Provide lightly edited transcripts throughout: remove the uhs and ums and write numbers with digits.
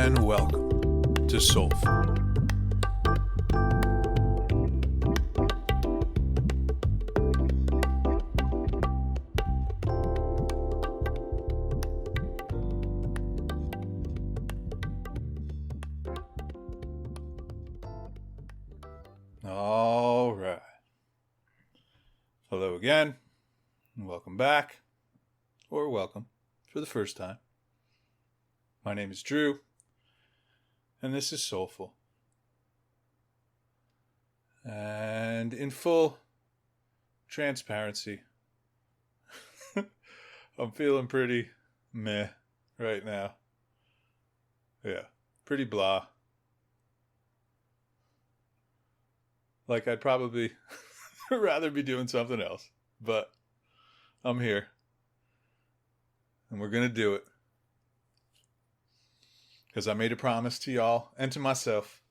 and welcome to Soulful. All right. Hello again, and welcome back, or welcome for the first time. My name is Drew, and this is Soulful. And in full transparency, I'm feeling pretty meh right now. Yeah, pretty blah. Like I'd probably rather be doing something else, but I'm here, and we're going to do it. Because I made a promise to y'all and to myself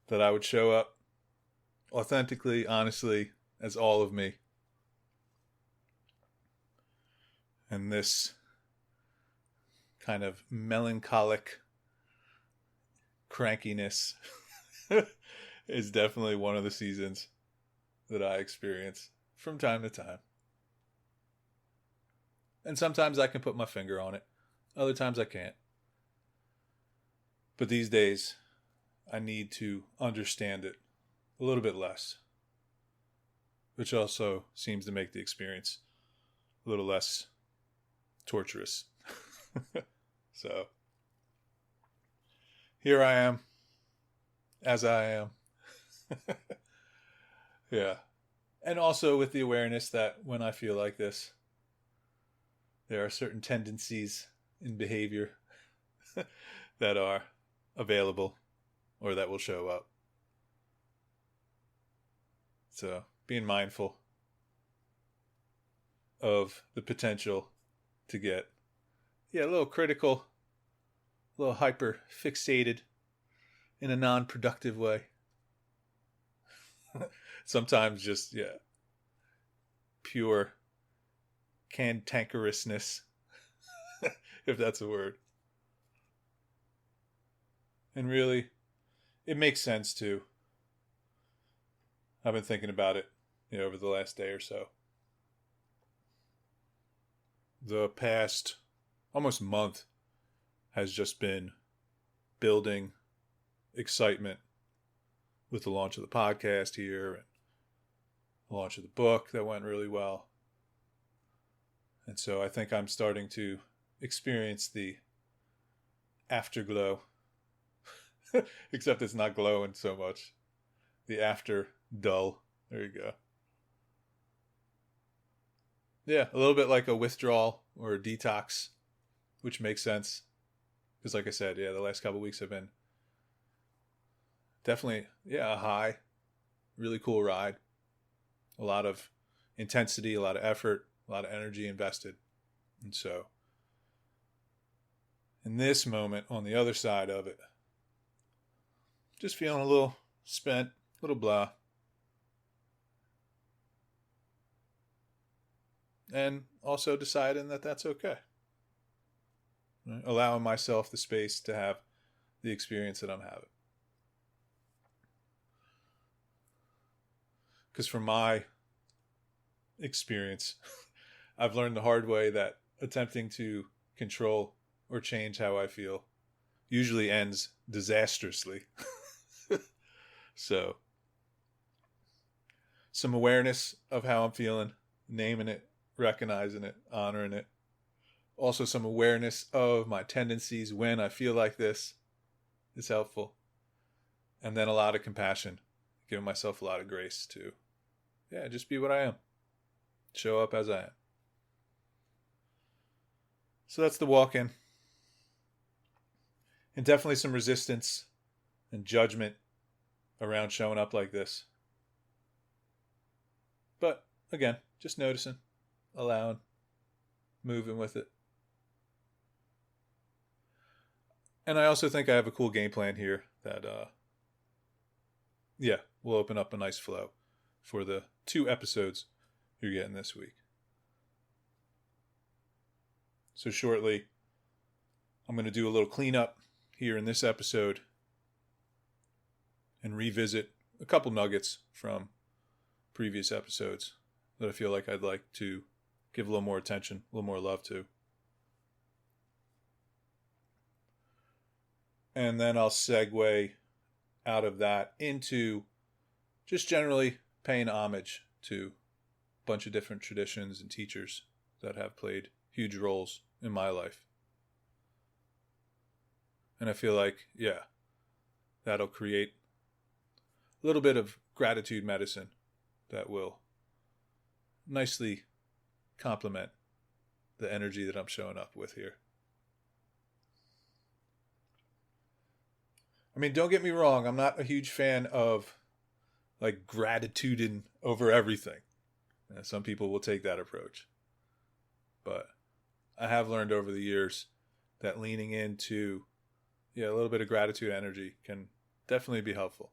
that I would show up authentically, honestly, as all of me. And this kind of melancholic crankiness is definitely one of the seasons that I experience from time to time. And sometimes I can put my finger on it. Other times I can't. But these days, I need to understand it a little bit less, which also seems to make the experience a little less torturous. So, here I am, as I am. Yeah. And also with the awareness that when I feel like this, there are certain tendencies in behavior that are available or that will show up. So being mindful of the potential to get a little critical, a little hyper fixated in a non-productive way. Sometimes just pure cantankerousness, if that's a word. And really, it makes sense too. I've been thinking about it, over the last day or so. The past almost month has just been building excitement with the launch of the podcast here and the launch of the book that went really well. And so I think I'm starting to experience the afterglow. Except it's not glowing so much. The after dull. There you go. Yeah, a little bit like a withdrawal or a detox, which makes sense. Because like I said, the last couple of weeks have been definitely, a high. Really cool ride. A lot of intensity, a lot of effort, a lot of energy invested. And so, in this moment, on the other side of it, just feeling a little spent, a little blah. And also deciding that that's okay. Right? Allowing myself the space to have the experience that I'm having. Because from my experience, I've learned the hard way that attempting to control or change how I feel usually ends disastrously. So, some awareness of how I'm feeling, naming it, recognizing it, honoring it. Also some awareness of my tendencies when I feel like this is helpful. And then a lot of compassion, giving myself a lot of grace to, just be what I am. Show up as I am. So that's the walk-in. And definitely some resistance and judgment around showing up like this. But again, just noticing, allowing, moving with it. And I also think I have a cool game plan here that, will open up a nice flow for the 2 episodes you're getting this week. So shortly, I'm going to do a little cleanup here in this episode and revisit a couple nuggets from previous episodes that I feel like I'd like to give a little more attention, a little more love to. And then I'll segue out of that into just generally paying homage to a bunch of different traditions and teachers that have played huge roles in my life. And I feel like, yeah, that'll create a little bit of gratitude medicine that will nicely complement the energy that I'm showing up with here. I mean, don't get me wrong, I'm not a huge fan of like gratituding over everything. Some people will take that approach. But I have learned over the years that leaning into a little bit of gratitude energy can definitely be helpful.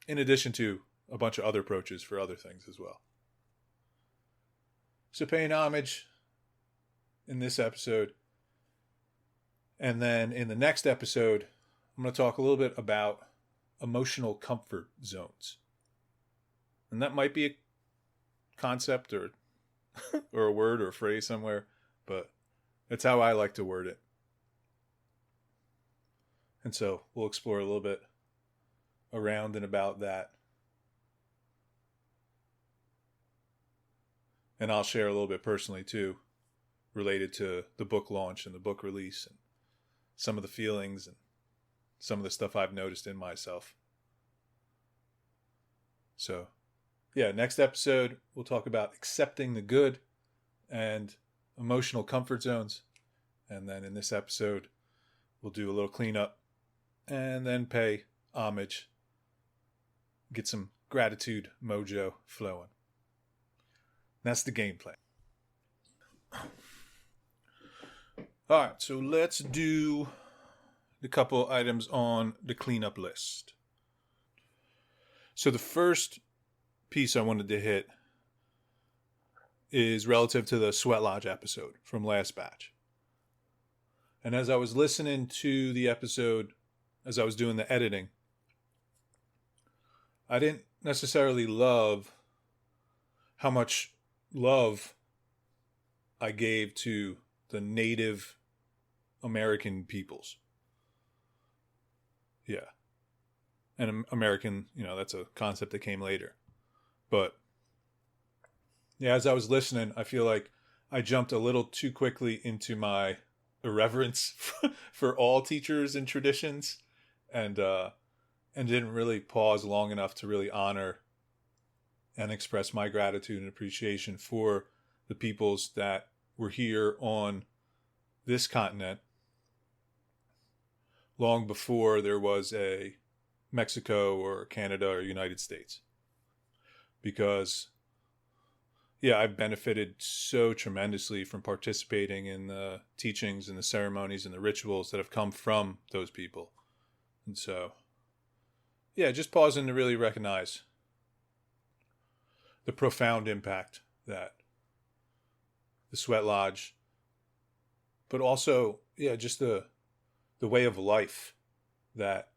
In addition to a bunch of other approaches for other things as well. So paying homage in this episode. And then in the next episode, I'm going to talk a little bit about emotional comfort zones. And that might be a concept or a word or a phrase somewhere, but that's how I like to word it. And so we'll explore a little bit around and about that. And I'll share a little bit personally too, related to the book launch and the book release and some of the feelings and some of the stuff I've noticed in myself. So, yeah, next episode, we'll talk about accepting the good and emotional comfort zones. And then in this episode, we'll do a little cleanup and then pay homage, get some gratitude mojo flowing. That's the game plan. All right, so let's do the couple items on the cleanup list. So the first piece I wanted to hit is relative to the Sweat Lodge episode from last batch. And as I was listening to the episode, as I was doing the editing, I didn't necessarily love how much love I gave to the Native American peoples. Yeah. And American, that's a concept that came later. But yeah, as I was listening, I feel like I jumped a little too quickly into my irreverence for all teachers and traditions and didn't really pause long enough to really honor and express my gratitude and appreciation for the peoples that were here on this continent long before there was a Mexico or Canada or United States. Because, yeah, I've benefited so tremendously from participating in the teachings and the ceremonies and the rituals that have come from those people. And so, yeah, just pausing to really recognize the profound impact that the Sweat Lodge, but also, yeah, just the way of life that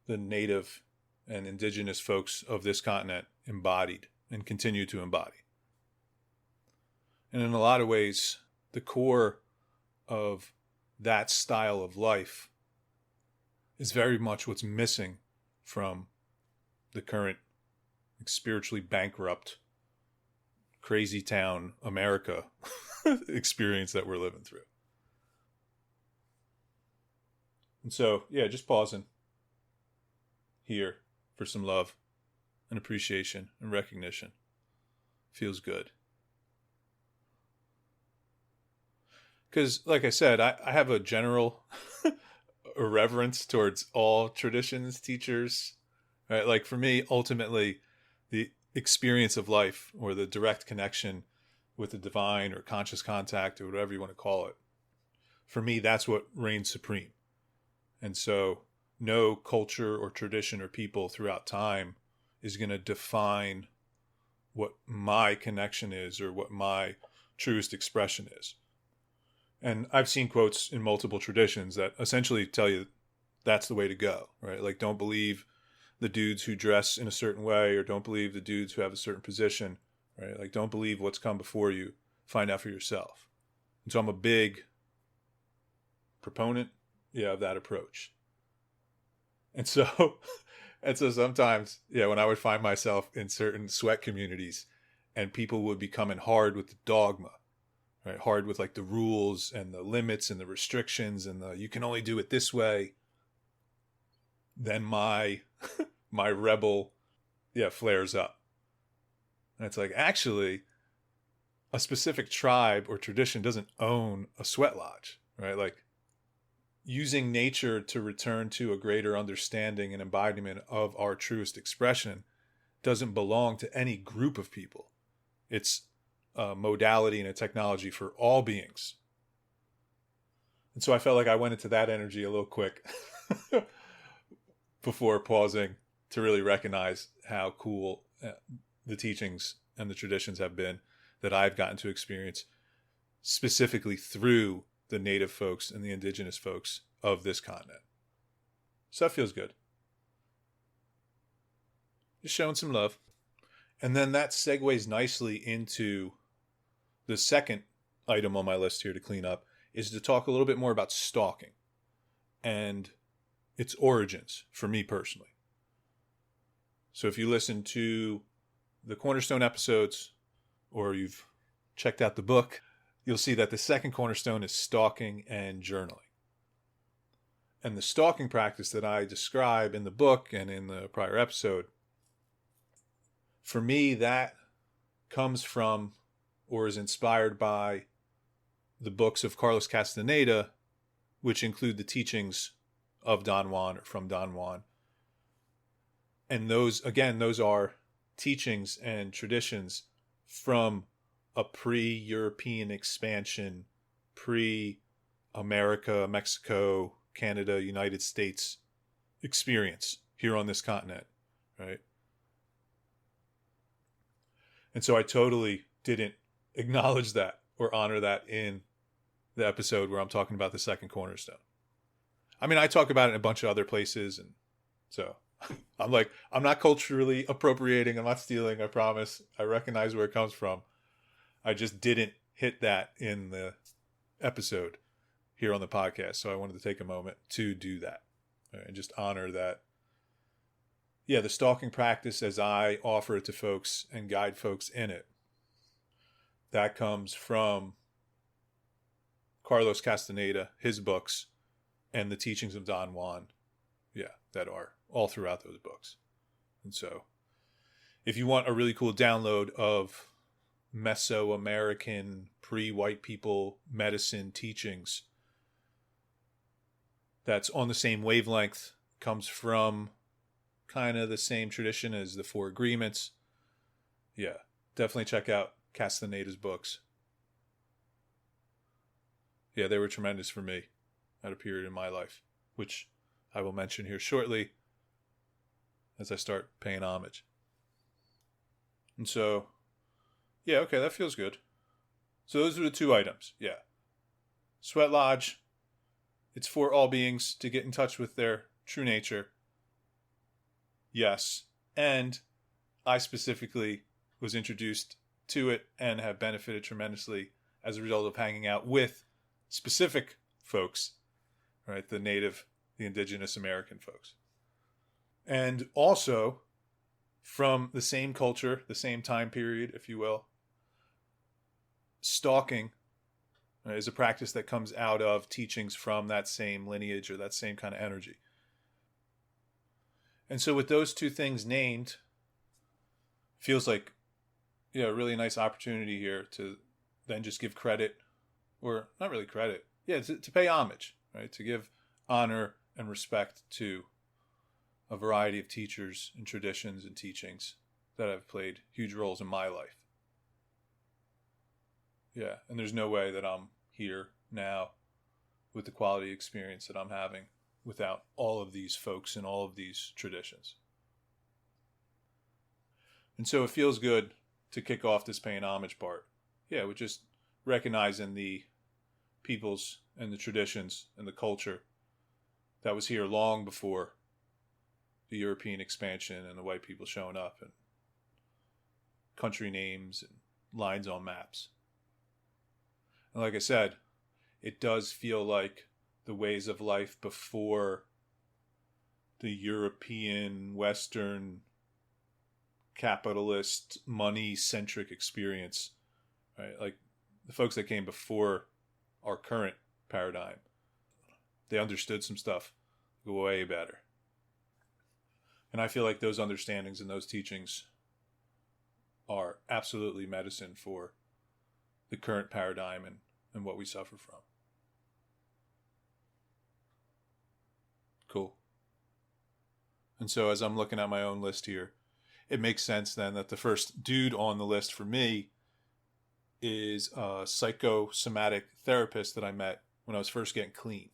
the native and indigenous folks of this continent embodied and continue to embody. And in a lot of ways, the core of that style of life is very much what's missing from the current spiritually bankrupt, crazy town America experience that we're living through. And so, yeah, just pausing here for some love and appreciation and recognition. Feels good. Because, like I said, I have a general irreverence towards all traditions, teachers. Right? Like for me, ultimately, the experience of life or the direct connection with the divine or conscious contact or whatever you want to call it, for me, that's what reigns supreme. And so no culture or tradition or people throughout time is going to define what my connection is or what my truest expression is. And I've seen quotes in multiple traditions that essentially tell you that's the way to go, right? Like, don't believe the dudes who dress in a certain way, or don't believe the dudes who have a certain position, right? Like, don't believe what's come before you. Find out for yourself. And so I'm a big proponent, of that approach. And so, and so sometimes, when I would find myself in certain sweat communities and people would be coming hard with the dogma, right? Hard with like the rules and the limits and the restrictions and the, you can only do it this way. Then my rebel, flares up. And it's like, actually, a specific tribe or tradition doesn't own a sweat lodge, right? Like, using nature to return to a greater understanding and embodiment of our truest expression doesn't belong to any group of people. It's a modality and a technology for all beings. And so I felt like I went into that energy a little quick before pausing to really recognize how cool the teachings and the traditions have been that I've gotten to experience specifically through the native folks and the indigenous folks of this continent. So that feels good. Just showing some love. And then that segues nicely into the second item on my list here to clean up, is to talk a little bit more about stalking and its origins for me personally. So if you listen to the Cornerstone episodes, or you've checked out the book, you'll see that the second cornerstone is stalking and journaling. And the stalking practice that I describe in the book and in the prior episode, for me, that comes from or is inspired by the books of Carlos Castaneda, which include the teachings of Don Juan or from Don Juan. And those are teachings and traditions from a pre-European expansion, pre-America, Mexico, Canada, United States experience here on this continent, right? And so I totally didn't acknowledge that or honor that in the episode where I'm talking about the second cornerstone. I mean, I talk about it in a bunch of other places, and so I'm like, I'm not culturally appropriating, I'm not stealing, I promise. I recognize where it comes from. I just didn't hit that in the episode here on the podcast. So I wanted to take a moment to do that, right, and just honor that. Yeah, the stalking practice as I offer it to folks and guide folks in it, that comes from Carlos Castaneda, his books, and the teachings of Don Juan, that are all throughout those books. And so if you want a really cool download of Mesoamerican pre-white people medicine teachings that's on the same wavelength, comes from kind of the same tradition as the Four Agreements, definitely check out Castaneda's books. They were tremendous for me at a period in my life, which I will mention here shortly as I start paying homage. And so, okay, that feels good. So those are the two items. Sweat Lodge, it's for all beings to get in touch with their true nature. Yes. And I specifically was introduced to it and have benefited tremendously as a result of hanging out with specific folks, right? The native, the indigenous American folks. And also from the same culture, the same time period, if you will, stalking is a practice that comes out of teachings from that same lineage or that same kind of energy. And so with those two things named, feels like a really nice opportunity here to then just give credit, or not really credit, to pay homage, right? To give honor and respect to a variety of teachers and traditions and teachings that have played huge roles in my life. And there's no way that I'm here now with the quality experience that I'm having without all of these folks and all of these traditions. And so it feels good to kick off this paying homage part. With just recognizing the peoples and the traditions and the culture that was here long before the European expansion and the white people showing up and country names and lines on maps. And like I said, it does feel like the ways of life before the European, Western, capitalist, money-centric experience, right? Like the folks that came before our current paradigm, they understood some stuff way better. And I feel like those understandings and those teachings are absolutely medicine for the current paradigm and what we suffer from. Cool. And so as I'm looking at my own list here, it makes sense then that the first dude on the list for me is a psychosomatic therapist that I met when I was first getting clean,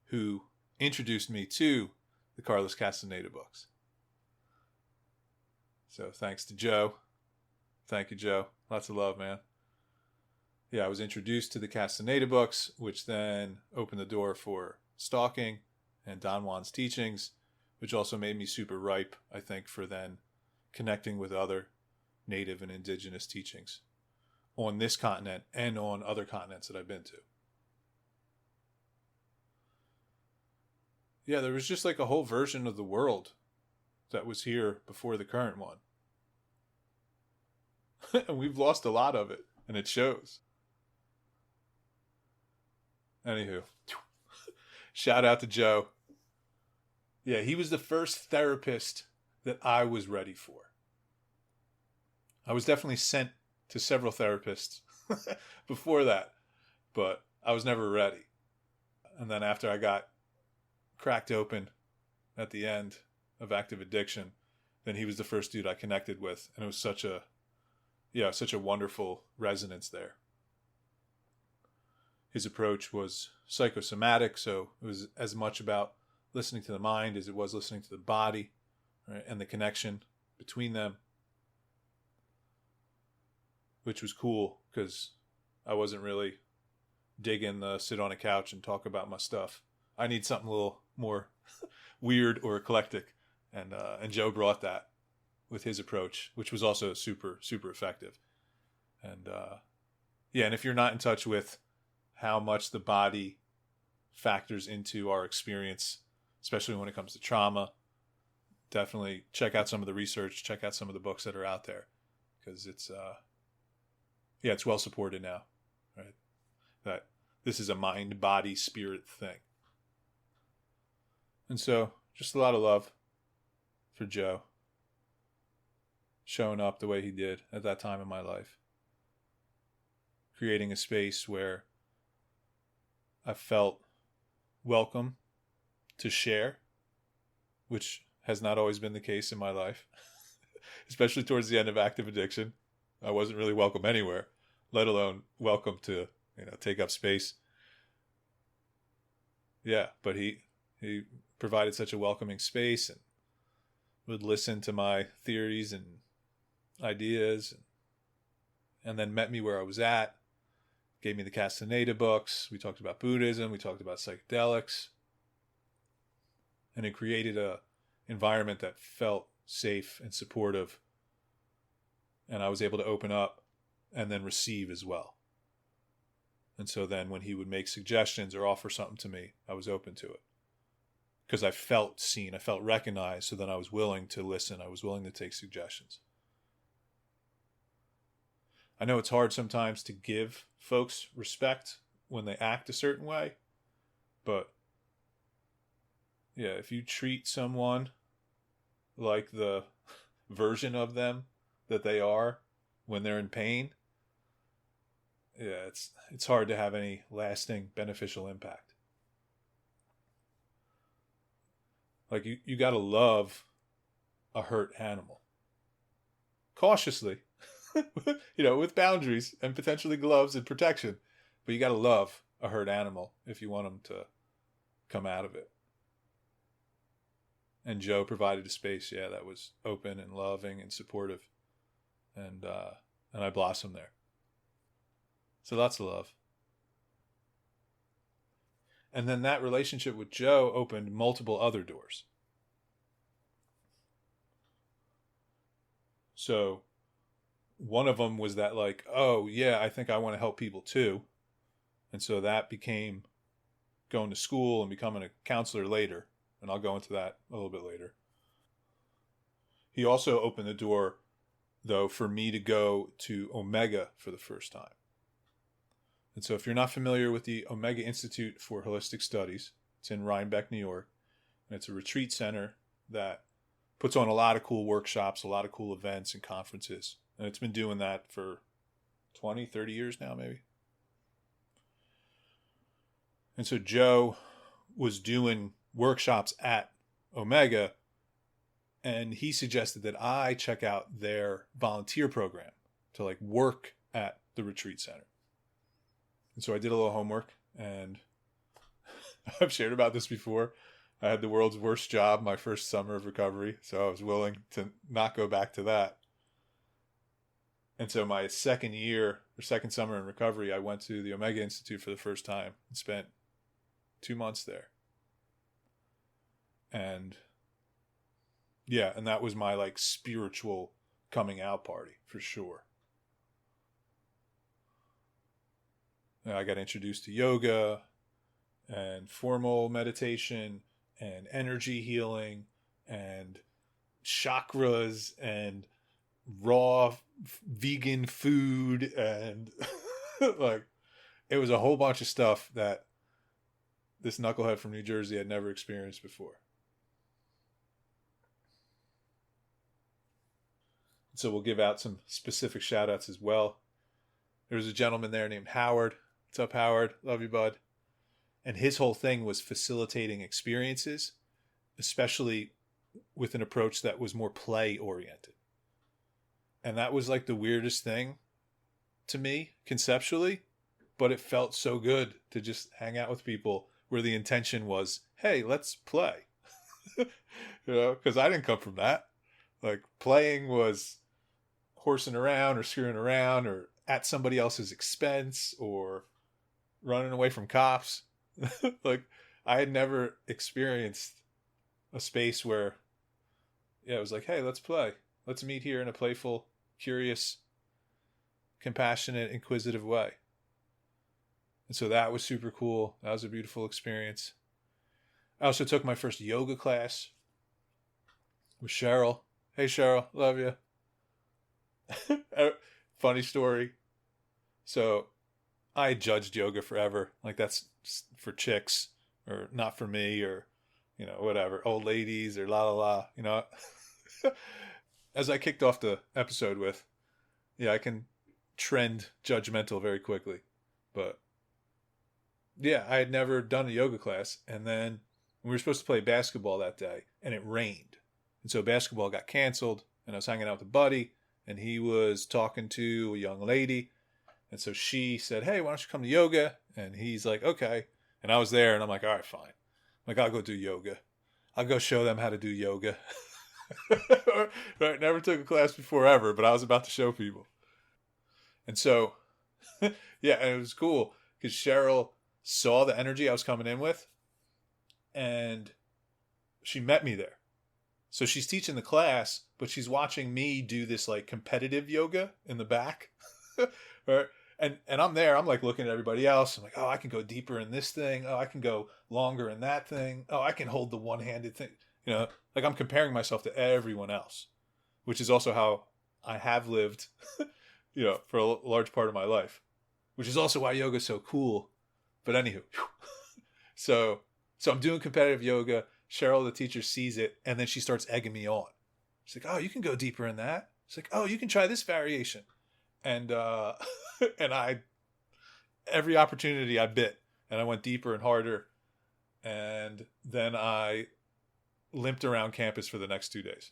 who introduced me to the Carlos Castaneda books. So thanks to Joe. Thank you, Joe. Lots of love, man. Yeah, I was introduced to the Castaneda books, which then opened the door for stalking and Don Juan's teachings, which also made me super ripe, I think, for then connecting with other native and indigenous teachings on this continent and on other continents that I've been to. Yeah, there was just like a whole version of the world that was here before the current one. And we've lost a lot of it, and it shows. Anywho, shout out to Joe. Yeah, he was the first therapist that I was ready for. I was definitely sent to several therapists before that, but I was never ready. And then after I got cracked open at the end of active addiction, then he was the first dude I connected with. And it was such a wonderful resonance there. His approach was psychosomatic, so it was as much about listening to the mind as it was listening to the body, right? And the connection between them, which was cool because I wasn't really digging the sit on a couch and talk about my stuff. I need something a little more weird or eclectic, and Joe brought that with his approach, which was also super, super effective. And and if you're not in touch with how much the body factors into our experience, especially when it comes to trauma, definitely check out some of the research, check out some of the books that are out there, because it's well supported now, right? That this is a mind, body, spirit thing. And so just a lot of love for Joe showing up the way he did at that time in my life, creating a space where I felt welcome to share, which has not always been the case in my life, especially towards the end of active addiction. I wasn't really welcome anywhere, let alone welcome to, take up space. Yeah, but he provided such a welcoming space and would listen to my theories and ideas and then met me where I was at, gave me the Castaneda books. We talked about Buddhism. We talked about psychedelics. And it created a environment that felt safe and supportive. And I was able to open up and then receive as well. And so then when he would make suggestions or offer something to me, I was open to it. Because I felt seen, I felt recognized, so then I was willing to listen. I was willing to take suggestions. I know it's hard sometimes to give folks respect when they act a certain way, but yeah, if you treat someone like the version of them that they are when they're in pain, yeah, it's hard to have any lasting beneficial impact. Like you got to love a hurt animal cautiously. With boundaries and potentially gloves and protection. But you got to love a hurt animal if you want them to come out of it. And Joe provided a space, that was open and loving and supportive. And I blossomed there. So lots of love. And then that relationship with Joe opened multiple other doors. So one of them was that like, oh yeah, I think I want to help people too. And so that became going to school and becoming a counselor later. And I'll go into that a little bit later. He also opened the door, though, for me to go to Omega for the first time. And so if you're not familiar with the Omega Institute for Holistic Studies, it's in Rhinebeck, New York. And it's a retreat center that puts on a lot of cool workshops, a lot of cool events and conferences. And it's been doing that for 20, 30 years now, maybe. And so Joe was doing workshops at Omega, and he suggested that I check out their volunteer program to like work at the retreat center. And so I did a little homework, and I've shared about this before. I had the world's worst job my first summer of recovery, so I was willing to not go back to that. And so my second summer in recovery, I went to the Omega Institute for the first time and spent 2 months there. And yeah, and that was my like spiritual coming out party for sure. And I got introduced to yoga and formal meditation and energy healing and chakras and raw vegan food and like it was a whole bunch of stuff that this knucklehead from New Jersey had never experienced before. So we'll give out some specific shout outs as well. There was a gentleman there named Howard. What's up, Howard? Love you, bud. And his whole thing was facilitating experiences, especially with an approach that was more play oriented. And that was like the weirdest thing to me conceptually, but it felt so good to just hang out with people where the intention was, hey, let's play. Because I didn't come from that. Like playing was horsing around or screwing around or at somebody else's expense or running away from cops. Like I had never experienced a space where, it was like, hey, let's play. Let's meet here in a playful, curious, compassionate, inquisitive way. And so that was super cool. That was a beautiful experience. I also took my first yoga class with Cheryl. Hey, Cheryl, love you. Funny story. So I judged yoga forever. Like that's for chicks or not for me or, whatever, old ladies or la la la, As I kicked off the episode with, I can trend judgmental very quickly. But yeah, I had never done a yoga class. And then we were supposed to play basketball that day and it rained. And so basketball got canceled and I was hanging out with a buddy and he was talking to a young lady. And so she said, hey, why don't you come to yoga? And he's like, okay. And I was there and I'm like, all right, fine. I'm like, I'll go do yoga. I'll go show them how to do yoga. Right? Never took a class before ever, but I was about to show people. And so, yeah, and it was cool because Cheryl saw the energy I was coming in with and she met me there. So she's teaching the class, but she's watching me do this like competitive yoga in the back. Right? And I'm there, I'm like looking at everybody else. I'm like, oh, I can go deeper in this thing. Oh, I can go longer in that thing. Oh, I can hold the one-handed thing. Like I'm comparing myself to everyone else, which is also how I have lived, for a large part of my life, which is also why yoga is so cool. But anywho, so I'm doing competitive yoga. Cheryl, the teacher, sees it, and then she starts egging me on. She's like, oh, you can go deeper in that. She's like, oh, you can try this variation. And and every opportunity I bit, and I went deeper and harder. And then I limped around campus for the next 2 days.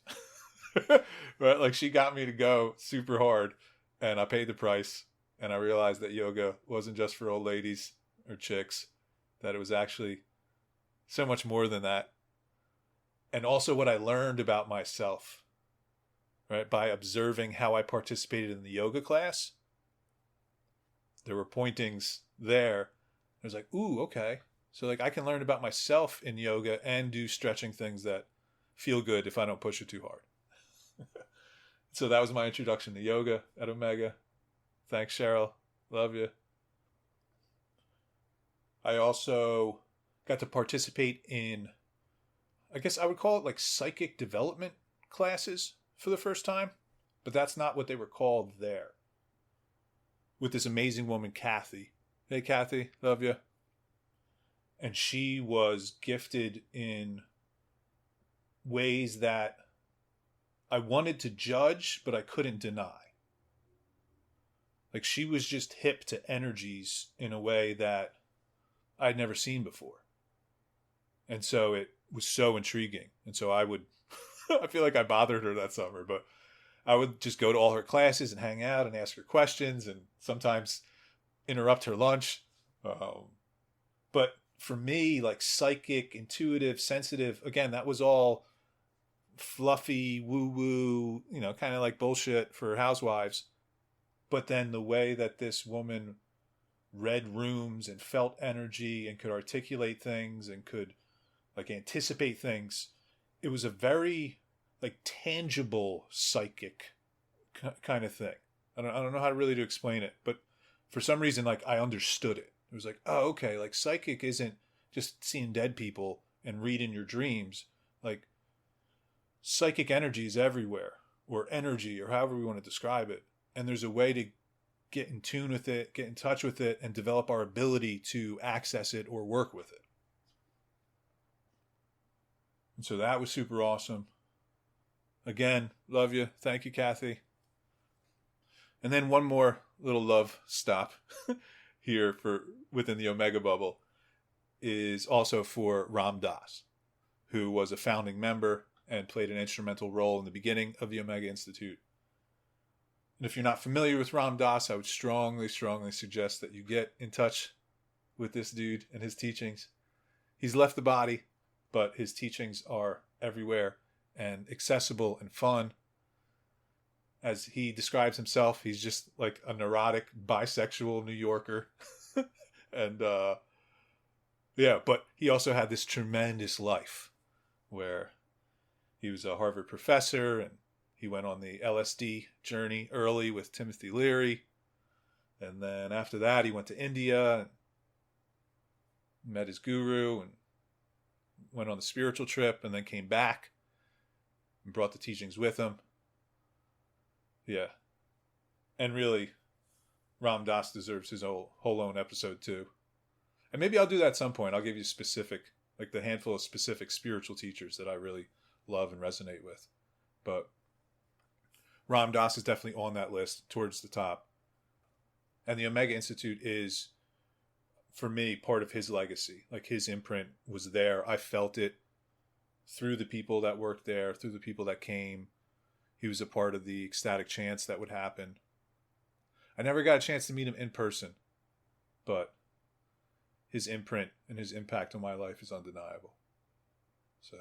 Right? Like she got me to go super hard, and I paid the price. And I realized that yoga wasn't just for old ladies or chicks, that it was actually so much more than that. And also what I learned about myself, right? By observing how I participated in the yoga class. There were pointings there. I was like, ooh, okay. So like I can learn about myself in yoga and do stretching things that feel good if I don't push it too hard. So that was my introduction to yoga at Omega. Thanks, Cheryl. Love you. I also got to participate in, I guess I would call it like psychic development classes for the first time, but that's not what they were called there. With this amazing woman, Kathy. Hey, Kathy, love you. And she was gifted in ways that I wanted to judge, but I couldn't deny. Like she was just hip to energies in a way that I'd never seen before. And so it was so intriguing. And so I would, I feel like I bothered her that summer, but I would just go to all her classes and hang out and ask her questions and sometimes interrupt her lunch. But for me, like psychic, intuitive, sensitive, again, that was all fluffy, woo-woo, kind of like bullshit for housewives. But then the way that this woman read rooms and felt energy and could articulate things and could like anticipate things, it was a very like tangible psychic kind of thing. I don't know how to really to explain it, but for some reason, like I understood it. It was like, oh, okay, like psychic isn't just seeing dead people and reading your dreams. Like psychic energy is everywhere, or energy, or however we want to describe it. And there's a way to get in tune with it, get in touch with it, and develop our ability to access it or work with it. And so that was super awesome. Again, love you. Thank you, Kathy. And then one more little love stop here for within the Omega bubble is also for Ram Dass, who was a founding member and played an instrumental role in the beginning of the Omega Institute. And if you're not familiar with Ram Dass, I would strongly, strongly suggest that you get in touch with this dude and his teachings. He's left the body, but his teachings are everywhere and accessible and fun. As he describes himself, he's just like a neurotic, bisexual New Yorker. And but he also had this tremendous life where he was a Harvard professor and he went on the LSD journey early with Timothy Leary. And then after that, he went to India and met his guru and went on the spiritual trip and then came back and brought the teachings with him. Yeah. And really, Ram Dass deserves his whole own episode too. And maybe I'll do that at some point. I'll give you specific, like the handful of specific spiritual teachers that I really love and resonate with. But Ram Dass is definitely on that list towards the top. And the Omega Institute is, for me, part of his legacy. Like his imprint was there. I felt it through the people that worked there, through the people that came. He was a part of the ecstatic chants that would happen. I never got a chance to meet him in person, but his imprint and his impact on my life is undeniable. So,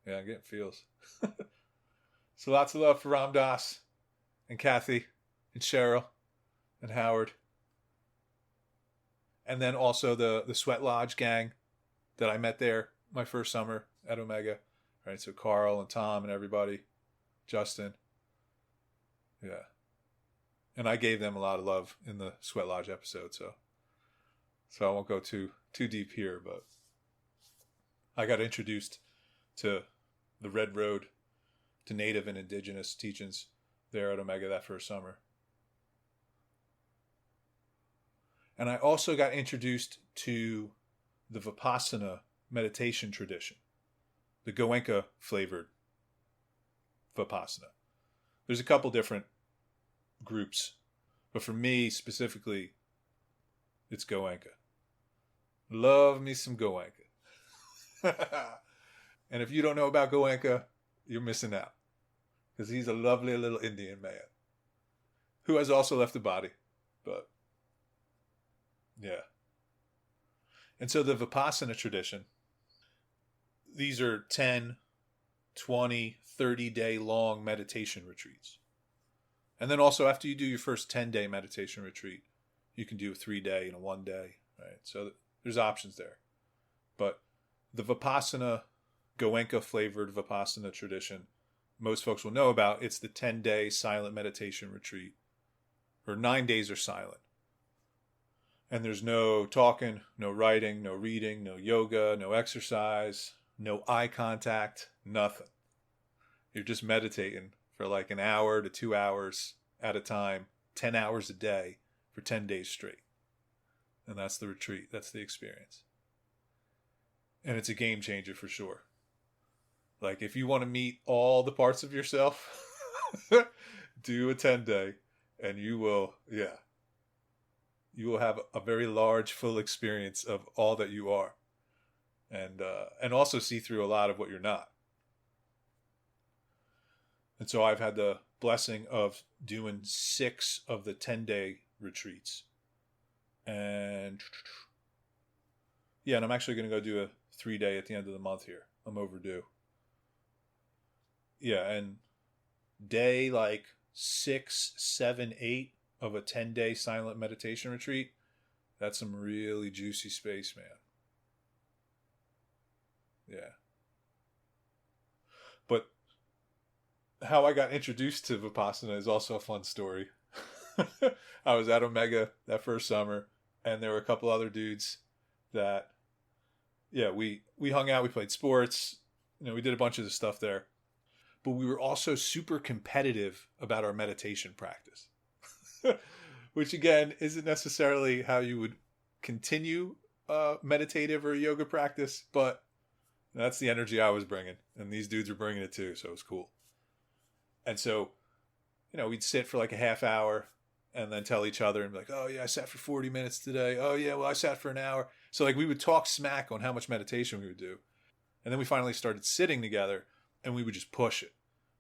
yeah, I'm getting feels. So lots of love for Ram Dass and Kathy and Cheryl and Howard. And then also the Sweat Lodge gang that I met there my first summer at Omega. Right, so Carl and Tom and everybody. Justin. Yeah. And I gave them a lot of love in the Sweat Lodge episode, so I won't go too deep here, but I got introduced to the Red Road, to Native and Indigenous teachings there at Omega that first summer. And I also got introduced to the Vipassana meditation tradition, the Goenka flavored Vipassana. There's a couple different groups, but for me specifically, it's Goenka. Love me some Goenka. And if you don't know about Goenka, you're missing out, because he's a lovely little Indian man who has also left the body. But yeah. And so the Vipassana tradition, these are 10, 20, 30-day long meditation retreats. And then also after you do your first 10-day meditation retreat, you can do a 3-day and a 1-day, right? So There's options there. But the Vipassana, Goenka flavored Vipassana tradition, most folks will know about. It's the 10-day silent meditation retreat, or 9 days are silent. And there's no talking, no writing, no reading, no yoga, no exercise, no eye contact, nothing. You're just meditating for like an hour to 2 hours at a time, 10 hours a day for 10 days straight. And that's the retreat. That's the experience. And it's a game changer for sure. Like if you want to meet all the parts of yourself, do a 10-day and you will have a very large, full experience of all that you are. And also see through a lot of what you're not. And so I've had the blessing of doing 6 of the 10-day retreats. And I'm actually going to go do a 3-day at the end of the month here. I'm overdue. Yeah, and day like 6, 7, 8 of a 10-day silent meditation retreat, that's some really juicy space, man. Yeah. But how I got introduced to Vipassana is also a fun story. I was at Omega that first summer, and there were a couple other dudes that, we hung out, we played sports, we did a bunch of the stuff there. But we were also super competitive about our meditation practice, which again isn't necessarily how you would continue meditative or yoga practice, but that's the energy I was bringing, and these dudes were bringing it too, so it was cool. And so, we'd sit for like a half hour and then tell each other and be like, oh yeah, I sat for 40 minutes today. Oh yeah, well I sat for an hour. So like we would talk smack on how much meditation we would do. And then we finally started sitting together and we would just push it,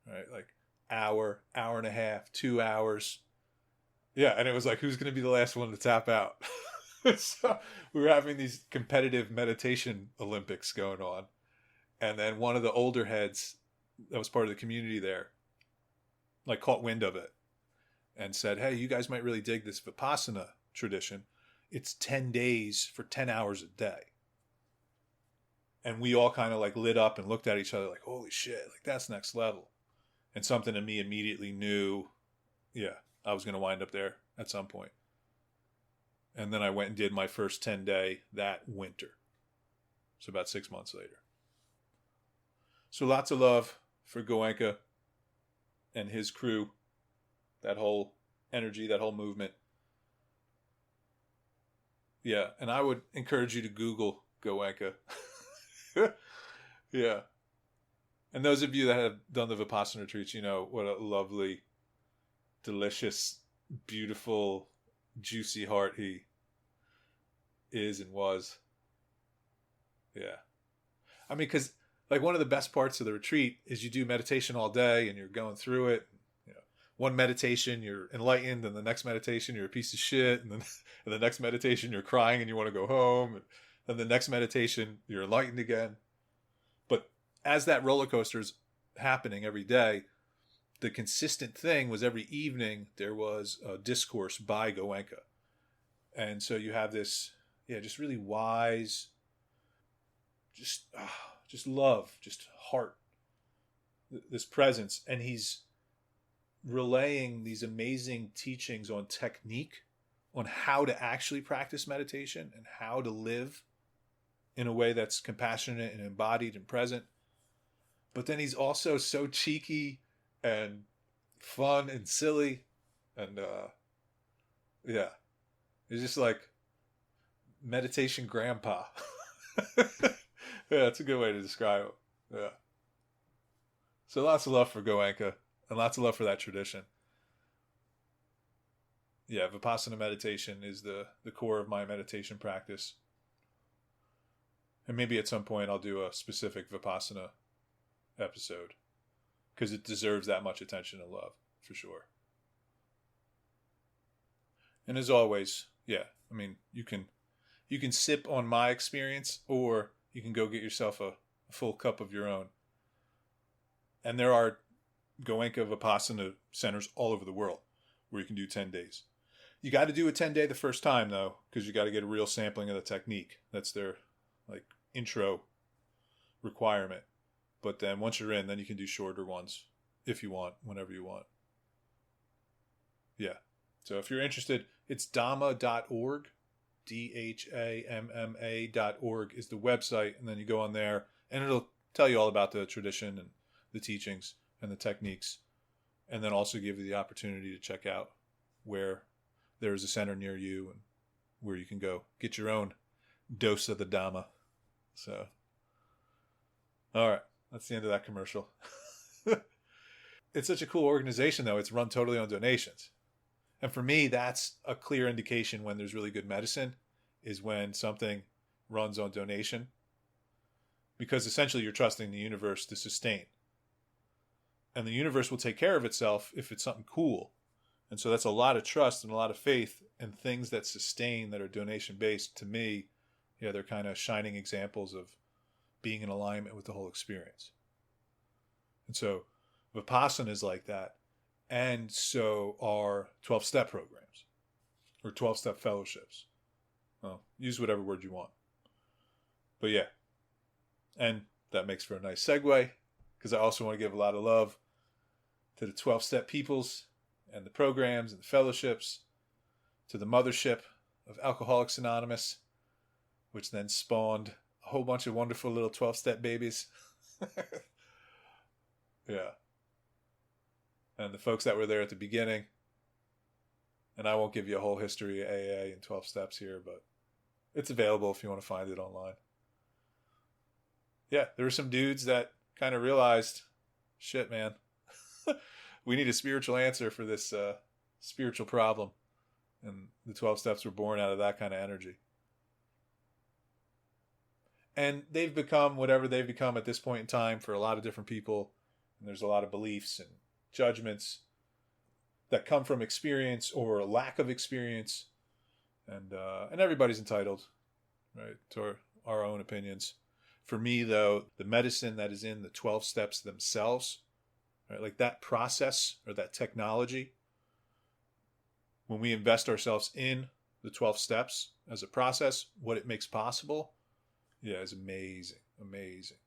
right? Like hour and a half, 2 hours. Yeah. And it was like, who's going to be the last one to tap out? So we were having these competitive meditation Olympics going on. And then one of the older heads that was part of the community there, like caught wind of it and said, hey, you guys might really dig this Vipassana tradition. It's 10 days for 10 hours a day. And we all kind of like lit up and looked at each other like, holy shit, like that's next level. And something in me immediately knew, I was going to wind up there at some point. And then I went and did my first 10-day that winter. So about 6 months later. So lots of love for Goenka and his crew, that whole energy, that whole movement. Yeah, and I would encourage you to Google Goenka. Yeah. And those of you that have done the Vipassana retreats, what a lovely, delicious, beautiful, juicy heart he is and was. Yeah. I mean, because like one of the best parts of the retreat is you do meditation all day and you're going through it. One meditation you're enlightened, and the next meditation you're a piece of shit, and then and the next meditation you're crying and you want to go home, and then the next meditation you're enlightened again. But as that roller coaster is happening every day, the consistent thing was every evening there was a discourse by Goenka. And so you have this, just really wise, just love, just heart, this presence. And he's relaying these amazing teachings on technique, on how to actually practice meditation and how to live in a way that's compassionate and embodied and present. But then he's also so cheeky and fun and silly. And he's just like meditation grandpa. Yeah, that's a good way to describe him. Yeah. So lots of love for Goenka. And lots of love for that tradition. Yeah, Vipassana meditation is the core of my meditation practice. And maybe at some point I'll do a specific Vipassana episode. Because it deserves that much attention and love, for sure. And as always, I mean, you can sip on my experience, or you can go get yourself a full cup of your own. And there are Goenka Vipassana centers all over the world where you can do 10 days. You got to do a 10-day the first time, though, because you got to get a real sampling of the technique. That's their like intro requirement. But then once you're in, then you can do shorter ones if you want, whenever you want. Yeah. So if you're interested, it's dhamma.org. DHAMMA.org is the website. And then you go on there and it'll tell you all about the tradition and the teachings and the techniques. And then also give you the opportunity to check out where there is a center near you and where you can go get your own dose of the Dhamma. So, all right. That's the end of that commercial. It's such a cool organization, though. It's run totally on donations. And for me, that's a clear indication when there's really good medicine, is when something runs on donation. Because essentially you're trusting the universe to sustain. And the universe will take care of itself if it's something cool. And so that's a lot of trust and a lot of faith, and things that sustain that are donation-based, to me, yeah, they're kind of shining examples of being in alignment with the whole experience. And so Vipassana is like that. And so are 12-step programs or 12-step fellowships. Well, use whatever word you want. But yeah. And that makes for a nice segue, because I also want to give a lot of love to the 12-step peoples and the programs and the fellowships, to the mothership of Alcoholics Anonymous, which then spawned a whole bunch of wonderful little 12-step babies. Yeah. And the folks that were there at the beginning. And I won't give you a whole history of AA and 12 steps here, but it's available if you want to find it online. Yeah, there were some dudes that kind of realized, shit, man, we need a spiritual answer for this spiritual problem. And the 12 steps were born out of that kind of energy. And they've become whatever they've become at this point in time for a lot of different people. And there's a lot of beliefs and judgments that come from experience or lack of experience. And everybody's entitled, right, to our own opinions. For me, though, the medicine that is in the 12 steps themselves, right, like that process or that technology, when we invest ourselves in the 12 steps as a process, what it makes possible, yeah, is amazing, amazing.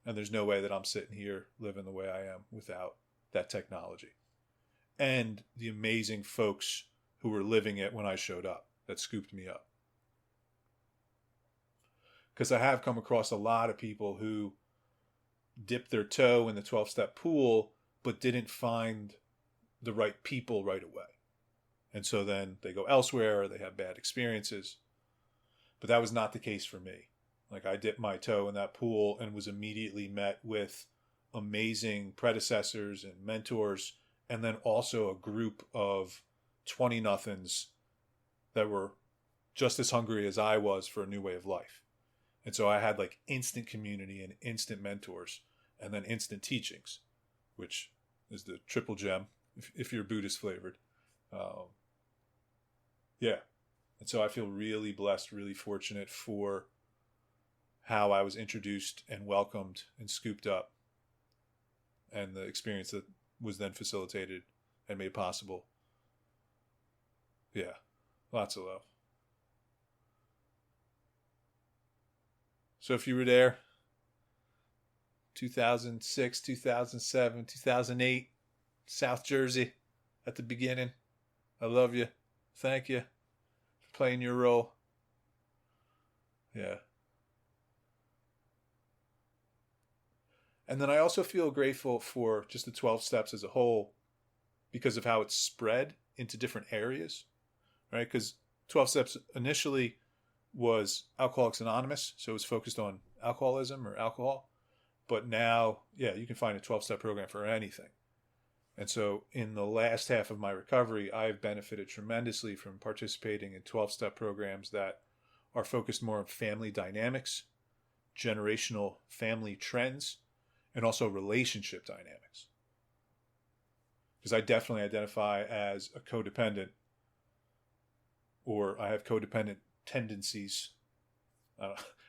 And there's no way that I'm sitting here living the way I am without that technology. And the amazing folks who were living it when I showed up, that scooped me up. Because I have come across a lot of people who dipped their toe in the 12-step pool, but didn't find the right people right away. And so then they go elsewhere, or they have bad experiences. But that was not the case for me. Like, I dipped my toe in that pool and was immediately met with amazing predecessors and mentors, and then also a group of 20-nothings that were just as hungry as I was for a new way of life. And so I had like instant community and instant mentors, and then instant teachings, which is the triple gem if you're Buddhist flavored. Yeah. And so I feel really blessed, really fortunate for how I was introduced and welcomed and scooped up, and the experience that was then facilitated and made possible. Yeah. Lots of love. So if you were there, 2006, 2007, 2008, South Jersey at the beginning, I love you. Thank you for playing your role. Yeah. And then I also feel grateful for just the 12 steps as a whole, because of how it's spread into different areas, right? Because 12 steps initially was Alcoholics Anonymous, so it was focused on alcoholism or alcohol. But now, yeah, you can find a 12-step program for anything. And so in the last half of my recovery, I've benefited tremendously from participating in 12-step programs that are focused more on family dynamics, generational family trends, and also relationship dynamics. Because I definitely identify as a codependent, or I have codependent tendencies.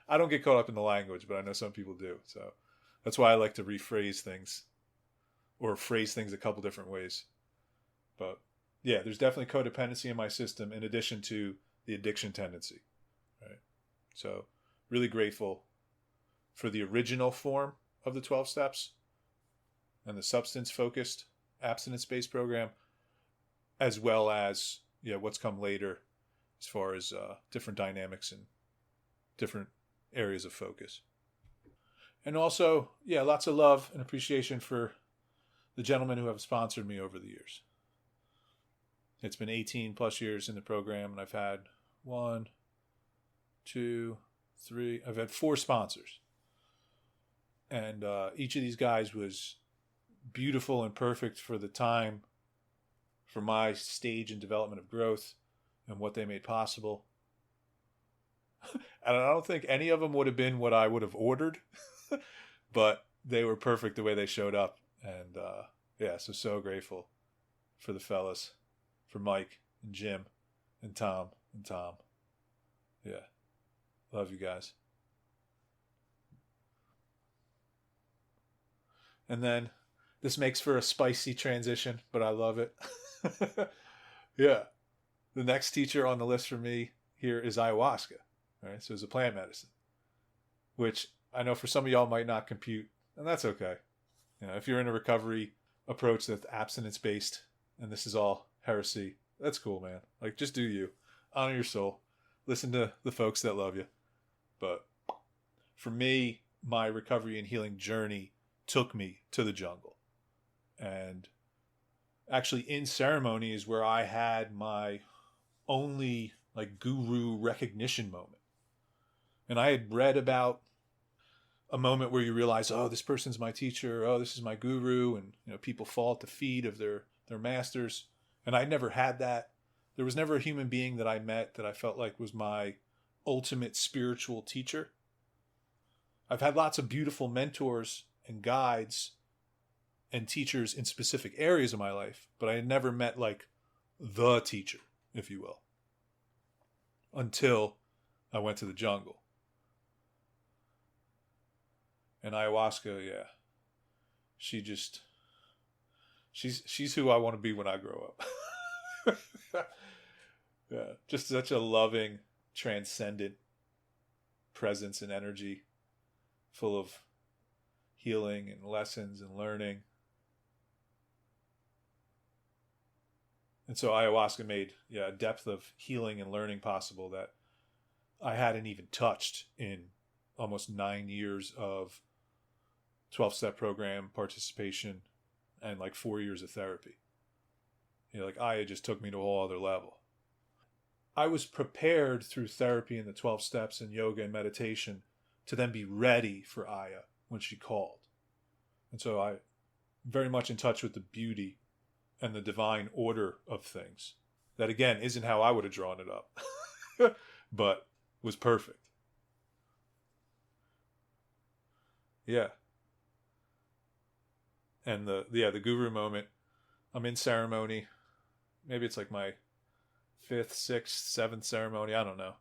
I don't get caught up in the language, but I know some people do. So that's why I like to rephrase things, or phrase things a couple different ways. But yeah, there's definitely codependency in my system in addition to the addiction tendency, right? So really grateful for the original form of the 12 steps and the substance-focused, abstinence-based program, as well as what's come later as far as different dynamics and different areas of focus. And also, lots of love and appreciation for the gentlemen who have sponsored me over the years. It's been 18 plus years in the program, and I've had 1, 2, 3, I've had 4 sponsors. And each of these guys was beautiful and perfect for the time, for my stage and development of growth and what they made possible. And I don't think any of them would have been what I would have ordered, but they were perfect the way they showed up. And so grateful for the fellas, for Mike and Jim and Tom and Tom. Yeah. Love you guys. And then this makes for a spicy transition, but I love it. Yeah. The next teacher on the list for me here is ayahuasca. Right? So it's a plant medicine, which I know for some of y'all might not compute, and that's okay. If you're in a recovery approach that's abstinence-based and this is all heresy, that's cool, man. Like, just do you. Honor your soul. Listen to the folks that love you. But for me, my recovery and healing journey took me to the jungle. And actually in ceremony is where I had my only guru recognition moment. And I had read about a moment where you realize, oh, this person's my teacher. Oh, this is my guru. And, people fall at the feet of their masters. And I never had that. There was never a human being that I met that I felt like was my ultimate spiritual teacher. I've had lots of beautiful mentors and guides and teachers in specific areas of my life, but I had never met the teacher, if you will, until I went to the jungle. And ayahuasca, she's who I want to be when I grow up. Yeah, just such a loving, transcendent presence and energy, full of healing and lessons and learning. And so ayahuasca made a depth of healing and learning possible that I hadn't even touched in almost 9 years of 12-step program participation and 4 years of therapy. Aya just took me to a whole other level. I was prepared through therapy and the 12 steps and yoga and meditation to then be ready for Aya when she called. And so I very much in touch with the beauty and the divine order of things. That again isn't how I would have drawn it up, but was perfect. Yeah. And the guru moment, I'm in ceremony. Maybe it's my 5th, 6th, 7th ceremony. I don't know.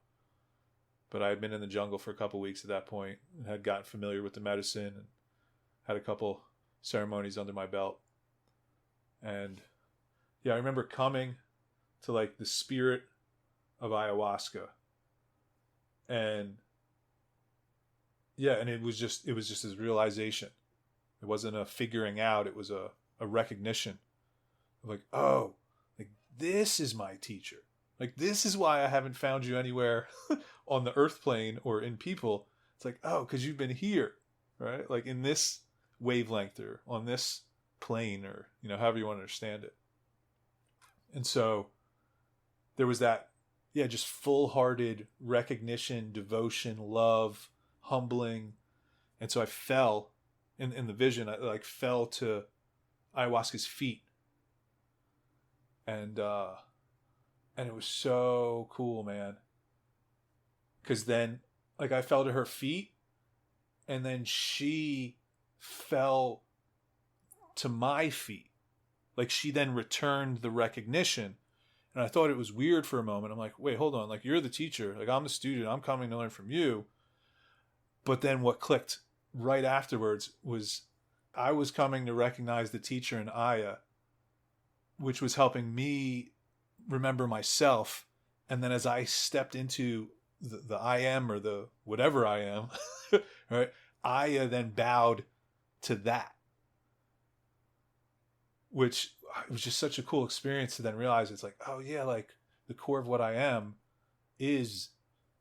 But I had been in the jungle for a couple weeks at that point and had gotten familiar with the medicine and had a couple ceremonies under my belt. And I remember coming to the spirit of ayahuasca. And and it was just this realization. It wasn't a figuring out, it was a recognition of oh, this is my teacher. This is why I haven't found you anywhere on the earth plane or in people. It's oh, because you've been here, right? In this wavelength or on this plane or, however you want to understand it. And so there was that, just full-hearted recognition, devotion, love, humbling. And so I fell in the vision, I fell to ayahuasca's feet. And it was so cool, man. Because then, I fell to her feet, and then she fell to my feet. She then returned the recognition. And I thought it was weird for a moment. I'm wait, hold on. You're the teacher. I'm the student. I'm coming to learn from you. But then what clicked right afterwards was I was coming to recognize the teacher in Aya which was helping me remember myself. And then as I stepped into the I am, or the whatever I am, right, I then bowed to that, which it was just such a cool experience to then realize it's like, oh yeah, like the core of what I am is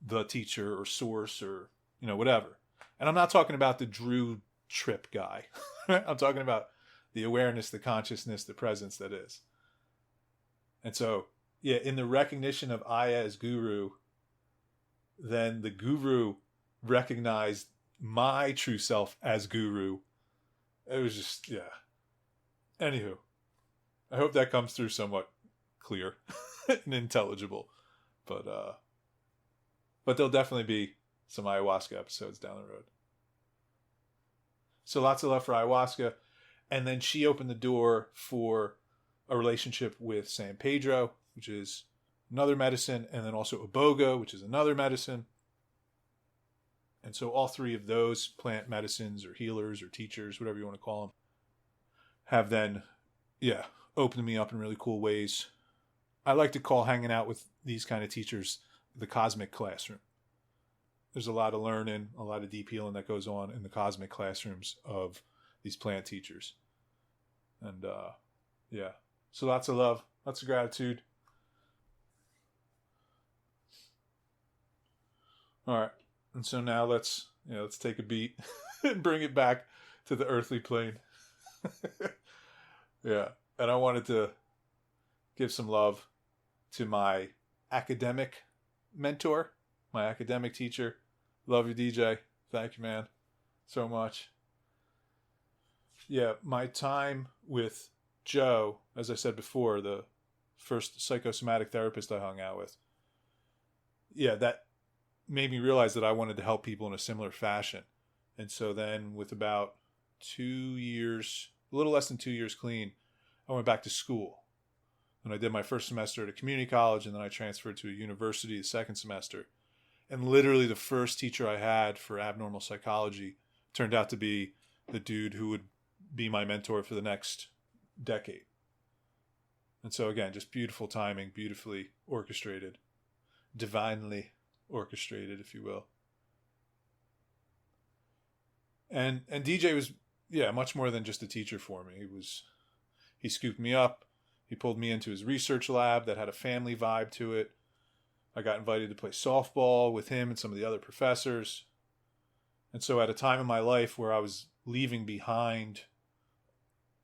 the teacher or source or, whatever. And I'm not talking about the Drew trip guy. I'm talking about the awareness, the consciousness, the presence that is. And so, yeah, in the recognition of I as guru, then the guru recognized my true self as guru. It was just, yeah. Anywho, I hope that comes through somewhat clear and intelligible. But there'll definitely be some ayahuasca episodes down the road. So lots of love for ayahuasca. And then she opened the door for a relationship with San Pedro, which is another medicine, and then also Iboga, which is another medicine. And so all three of those plant medicines or healers or teachers, whatever you want to call them, have then, opened me up in really cool ways. I like to call hanging out with these kind of teachers the cosmic classroom. There's a lot of learning, a lot of deep healing that goes on in the cosmic classrooms of these plant teachers. And so lots of love, lots of gratitude. All right. And so now let's take a beat and bring it back to the earthly plane. Yeah. And I wanted to give some love to my academic mentor, my academic teacher. Love you, DJ. Thank you, man, so much. Yeah, my time with Joe, as I said before, the first psychosomatic therapist I hung out with, that made me realize that I wanted to help people in a similar fashion. And so then with about 2 years, a little less than 2 years clean, I went back to school. And I did my first semester at a community college, and then I transferred to a university the second semester. And literally the first teacher I had for abnormal psychology turned out to be the dude who would be my mentor for the next decade. And so again, just beautiful timing, beautifully orchestrated, divinely orchestrated, if you will. And DJ was, much more than just a teacher for me. He scooped me up. He pulled me into his research lab that had a family vibe to it. I got invited to play softball with him and some of the other professors. And so at a time in my life where I was leaving behind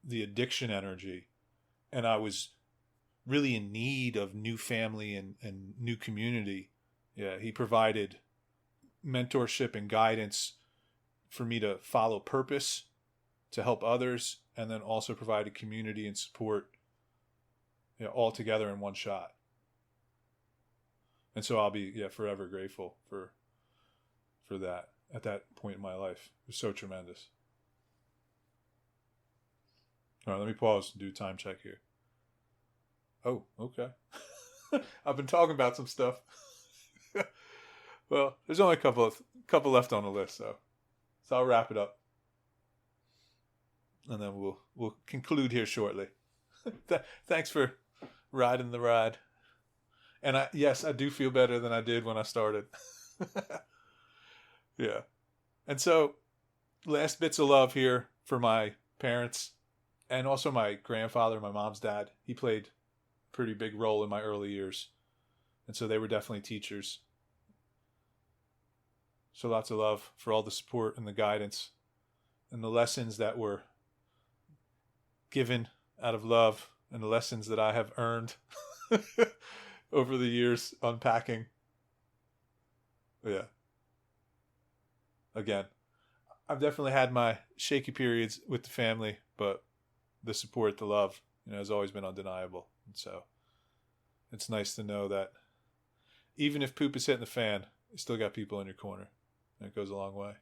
the addiction energy, and I was really in need of new family and new community, he provided mentorship and guidance for me to follow purpose, to help others, and then also provided community and support, all together in one shot. And so I'll be forever grateful for that at that point in my life. It was so tremendous. All right, let me pause and do a time check here. Oh, okay. I've been talking about some stuff. Well, there's only a couple left on the list, so I'll wrap it up, and then we'll conclude here shortly. Thanks for riding the ride. And I do feel better than I did when I started. Yeah. And so last bits of love here for my parents and also my grandfather, my mom's dad. He played a pretty big role in my early years. And so they were definitely teachers. So lots of love for all the support and the guidance and the lessons that were given out of love and the lessons that I have earned over the years unpacking. Yeah. Again, I've definitely had my shaky periods with the family, but the support, the love, has always been undeniable. And so it's nice to know that even if poop is hitting the fan, you still got people in your corner. And it goes a long way.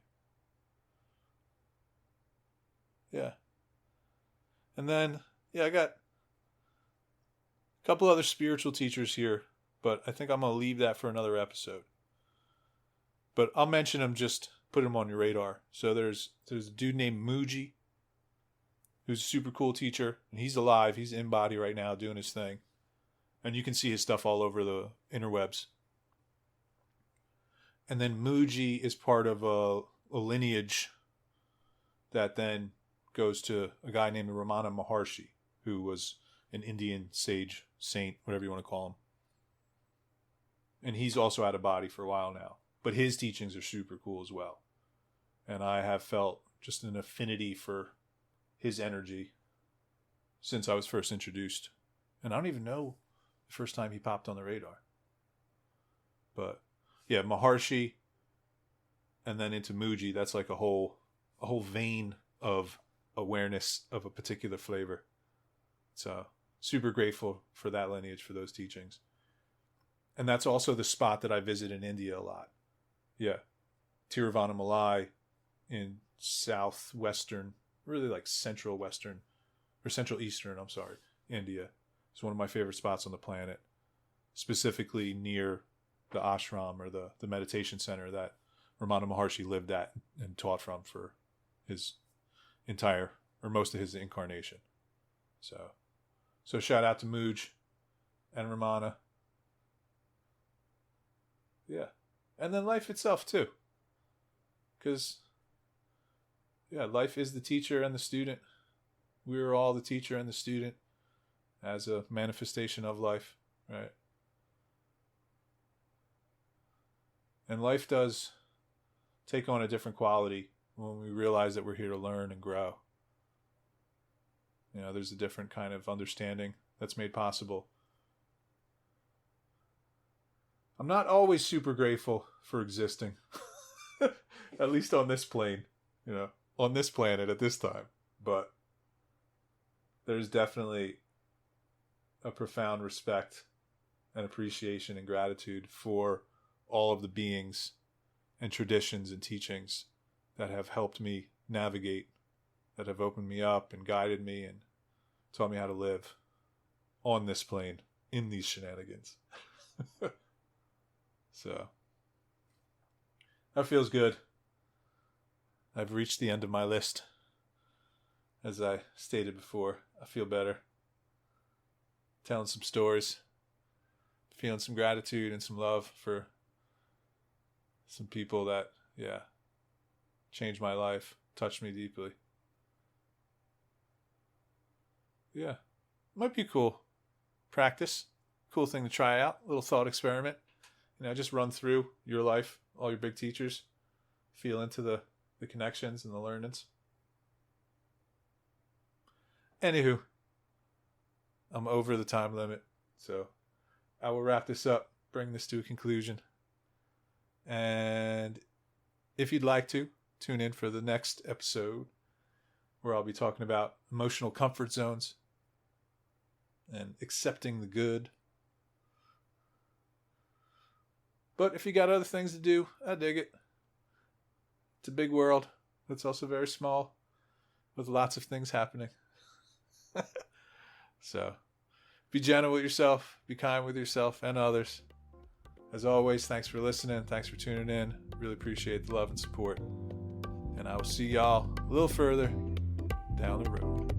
Yeah. And then, I got a couple other spiritual teachers here, but I think I'm going to leave that for another episode. But I'll mention them, just put them on your radar. So there's a dude named Muji. who's a super cool teacher, and he's alive. He's in body right now doing his thing. And you can see his stuff all over the interwebs. And then Muji is part of a lineage that then goes to a guy named Ramana Maharshi, who was an Indian sage, saint, whatever you want to call him. And he's also out of body for a while now. But his teachings are super cool as well. And I have felt just an affinity for his energy since I was first introduced. And I don't even know the first time he popped on the radar. But yeah, Maharshi and then into Muji, that's like a whole vein of awareness of a particular flavor. So super grateful for that lineage, for those teachings. And that's also the spot that I visit in India a lot. Yeah. Tiruvannamalai in southwestern, really like central western, or central eastern, India. It's one of my favorite spots on the planet, specifically near the ashram or the meditation center that Ramana Maharshi lived at and taught from for his entire, or most of his incarnation. So shout out to Muj and Ramana. Yeah. And then life itself too. Because, yeah, life is the teacher and the student. We are all the teacher and the student as a manifestation of life, right? And life does take on a different quality when we realize that we're here to learn and grow. You know, there's a different kind of understanding that's made possible. I'm not always super grateful for existing, at least on this plane, you know, on this planet at this time. But there's definitely a profound respect and appreciation and gratitude for all of the beings and traditions and teachings that have helped me navigate, that have opened me up and guided me and taught me how to live on this plane in these shenanigans. So that feels good. I've reached the end of my list. As I stated before, I feel better. Telling some stories, feeling some gratitude and some love for some people that, yeah, changed my life, touched me deeply. Yeah, might be a cool practice, cool thing to try out, little thought experiment. You know, just run through your life, all your big teachers, feel into the connections and the learnings. Anywho, I'm over the time limit, so I will wrap this up, bring this to a conclusion. And if you'd like to, tune in for the next episode where I'll be talking about emotional comfort zones and accepting the good. But if you got other things to do, I dig it. It's a big world. It's also very small with lots of things happening. So be gentle with yourself. Be kind with yourself and others. As always, thanks for listening. Thanks for tuning in. Really appreciate the love and support. And I will see y'all a little further down the road.